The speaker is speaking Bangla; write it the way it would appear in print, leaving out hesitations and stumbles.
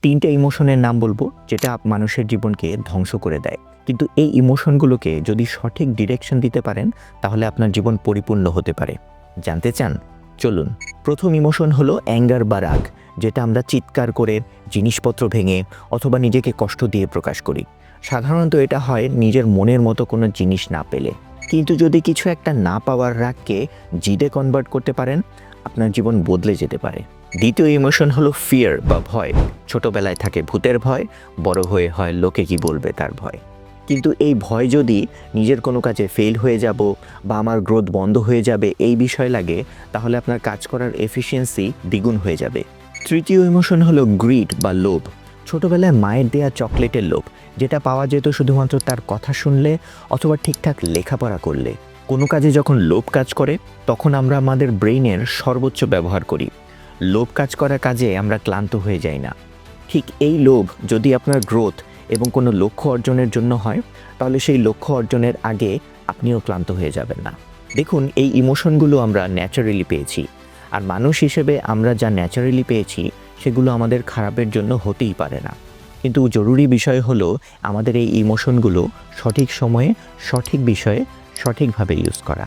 3টে ইমোশনের নাম বলবো যেটা মানুষের জীবনকে ধ্বংস করে দেয়, কিন্তু এই ইমোশনগুলোকে যদি সঠিক ডিরেকশন দিতে পারেন তাহলে আপনার জীবন পরিপূর্ণ হতে পারে। জানতে চান? চলুন। প্রথম ইমোশন হলো অ্যাঙ্গার বা রাগ, যেটা আমরা চিৎকার করে, জিনিসপত্র ভেঙে অথবা নিজেকে কষ্ট দিয়ে প্রকাশ করি। সাধারণত এটা হয় নিজের মনের মতো কোনো জিনিস না পেলে। কিন্তু যদি কিছু একটা না পাওয়ার রাগকে জিদে কনভার্ট করতে পারেন, আপনার জীবন বদলে যেতে পারে। দ্বিতীয় ইমোশন হলো ফিয়ার বা ভয়। ছোটবেলায় থাকে ভূতের ভয়, বড় হয়ে হয় লোকে কি বলবে তার ভয়। কিন্তু এই ভয় যদি নিজের কোনো কাজে ফেল হয়ে যাব বা আমার গ্রোথ বন্ধ হয়ে যাবে এই বিষয় লাগে, তাহলে আপনার কাজ করার এফিসিয়েন্সি দ্বিগুণ হয়ে যাবে। তৃতীয় ইমোশন হলো গ্রিড বা লোভ। ছোটবেলায় মায়ের দেয়া চকলেটের লোভ, যেটা পাওয়া যেত শুধুমাত্র তার কথা শুনলে অথবা ঠিকঠাক লেখাপড়া করলে। কোনো কাজে যখন লোভ কাজ করে তখন আমরা আমাদের ব্রেইনের সর্বোচ্চ ব্যবহার করি। লোভ কাজ করার কাজে আমরা ক্লান্ত হয়ে যাই না। ঠিক এই লোভ যদি আপনার গ্রোথ এবং কোনো লক্ষ্য অর্জনের জন্য হয়, তাহলে সেই লক্ষ্য অর্জনের আগে আপনিও ক্লান্ত হয়ে যাবেন না। দেখুন, এই ইমোশনগুলো আমরা ন্যাচারালি পেয়েছি, আর মানুষ হিসেবে আমরা যা ন্যাচারালি পেয়েছি সেগুলো আমাদের খারাপের জন্য হতেই পারে না। কিন্তু জরুরি বিষয় হলো আমাদের এই ইমোশনগুলো সঠিক সময়ে সঠিক বিষয়ে সঠিকভাবে ইউজ করা।